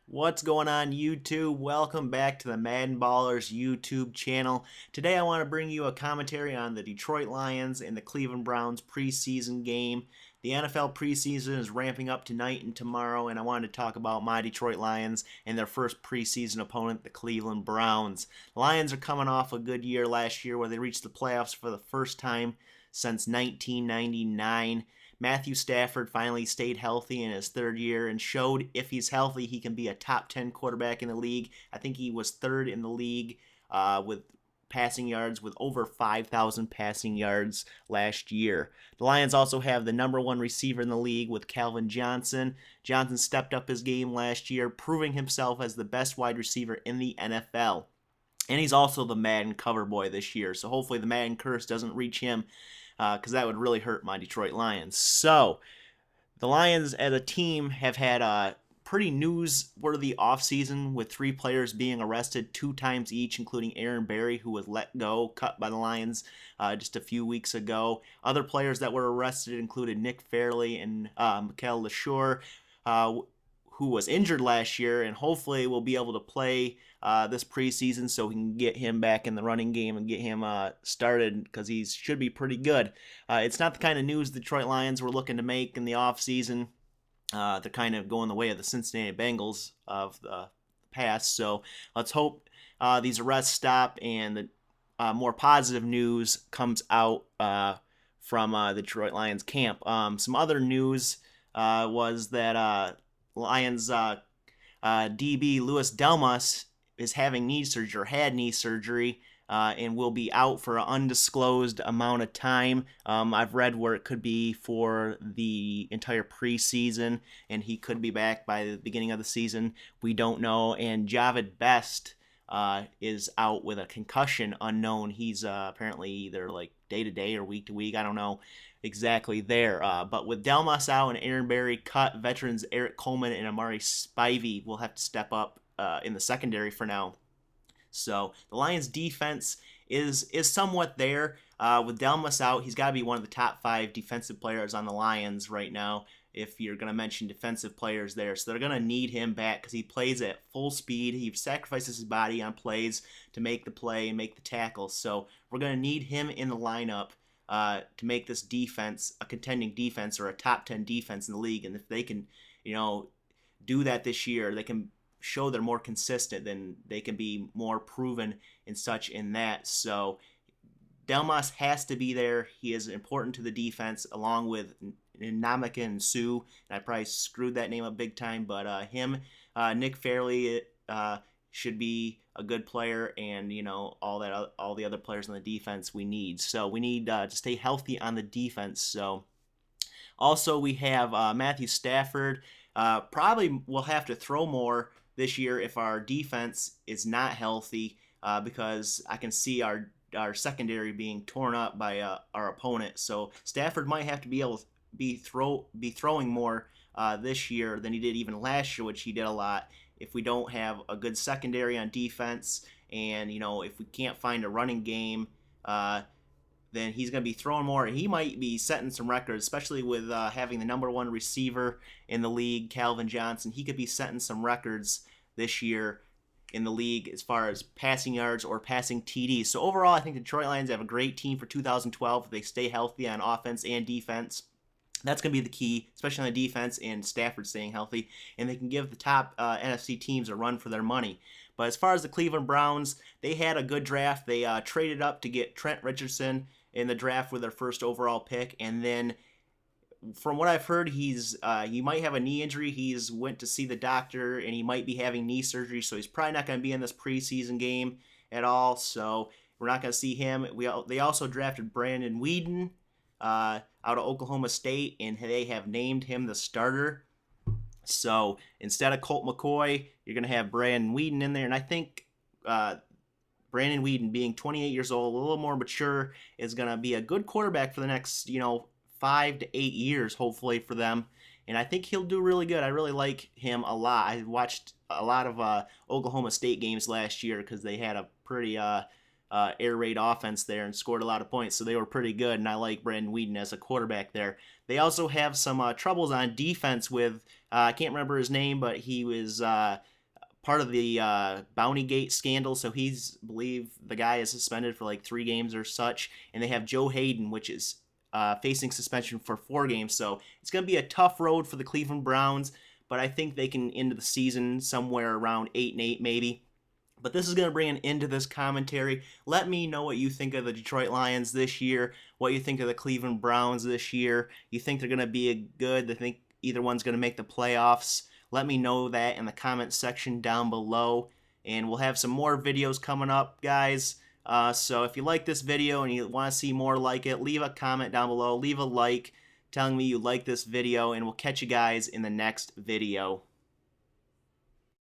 What's going on, YouTube? Welcome back to the MaddenBallerz YouTube channel. Today I want to bring you a commentary on the Detroit Lions and the Cleveland Browns preseason game. The NFL preseason is ramping up tonight and tomorrow, and I wanted to talk about my Detroit Lions and their first preseason opponent, the Cleveland Browns. The Lions are coming off a good year last year where they reached the playoffs for the first time since 1999. Matthew Stafford finally stayed healthy in his third year and showed if he's healthy, he can be a top 10 quarterback in the league. I think he was third in the league with passing yards with over 5,000 passing yards last year. The Lions also have the number one receiver in the league with Calvin Johnson. Johnson stepped up his game last year, proving himself as the best wide receiver in the NFL. And he's also the Madden cover boy this year, so hopefully the Madden curse doesn't reach him because that would really hurt my Detroit Lions. So, the Lions as a team have had a pretty newsworthy offseason with 3 players being arrested 2 times each, including Aaron Berry, who was let go, cut by the Lions just a few weeks ago. Other players that were arrested included Nick Fairley and Mikael LaSure, who was injured last year and hopefully will be able to play this preseason so we can get him back in the running game and get him started because he should be pretty good. It's not the kind of news the Detroit Lions were looking to make in the offseason. They're kind of going the way of the Cincinnati Bengals of the past, so let's hope these arrests stop and the more positive news comes out from the Detroit Lions camp. Some other news was that Lions DB Louis Delmas is having knee surgery or had knee surgery and will be out for an undisclosed amount of time. I've read where it could be for the entire preseason, and he could be back by the beginning of the season. We don't know. And Javid Best is out with a concussion unknown. He's apparently either like day to day or week to week. I don't know exactly there. But with Delmas out and Aaron Berry cut, veterans Eric Coleman and Amari Spivey will have to step up in the secondary for now. So the Lions defense is somewhat there. With Delmas out, he's got to be one of the top 5 defensive players on the Lions right now if you're going to mention defensive players there. So they're going to need him back because he plays at full speed. He sacrifices his body on plays to make the play and make the tackle. So we're going to need him in the lineup to make this defense a contending defense or a top 10 defense in the league. And if they can, do that this year, they can show they're more consistent, then they can be more proven and such in that. So Delmas has to be there. He is important to the defense along with Namaka and Sue. And I probably screwed that name up big time, but Nick Fairley should be a good player, and all the other players on the defense we need. So we need to stay healthy on the defense. So also we have Matthew Stafford. Probably will have to throw more this year if our defense is not healthy, because I can see our secondary being torn up by our opponent. So Stafford might have to be able to be throwing more this year than he did even last year, which he did a lot. If we don't have a good secondary on defense, and if we can't find a running game, then he's going to be throwing more. He might be setting some records, especially with having the number 1 receiver in the league, Calvin Johnson. He could be setting some records this year in the league as far as passing yards or passing TDs. So overall, I think the Detroit Lions have a great team for 2012 if they stay healthy on offense and defense. That's going to be the key, especially on the defense and Stafford staying healthy, and they can give the top NFC teams a run for their money. But as far as the Cleveland Browns, they had a good draft. They traded up to get Trent Richardson in the draft with their first overall pick, and then from what I've heard, he might have a knee injury. He's went to see the doctor, and he might be having knee surgery, so he's probably not going to be in this preseason game at all. So we're not going to see him. They also drafted Brandon Weeden out of Oklahoma State, and they have named him the starter. So instead of Colt McCoy, you're going to have Brandon Weeden in there, and I think Brandon Weeden, being 28 years old, a little more mature, is going to be a good quarterback for the next 5 to 8 years, hopefully, for them. And I think he'll do really good. I really like him a lot. I watched a lot of Oklahoma State games last year because they had a pretty air raid offense there and scored a lot of points, so they were pretty good, and I like Brandon Weeden as a quarterback there. They also have some troubles on defense with, I can't remember his name, but he was part of the Bountygate scandal, so believe the guy is suspended for like 3 games or such, and they have Joe Hayden, which is facing suspension for 4 games, so it's going to be a tough road for the Cleveland Browns, but I think they can end the season somewhere around 8-8 maybe. But this is going to bring an end to this commentary. Let me know what you think of the Detroit Lions this year, what you think of the Cleveland Browns this year. You think they're going to be good? Do you think either one's going to make the playoffs? Let me know that in the comment section down below. And we'll have some more videos coming up, guys. So if you like this video and you want to see more like it, leave a comment down below. Leave a like telling me you like this video, and we'll catch you guys in the next video.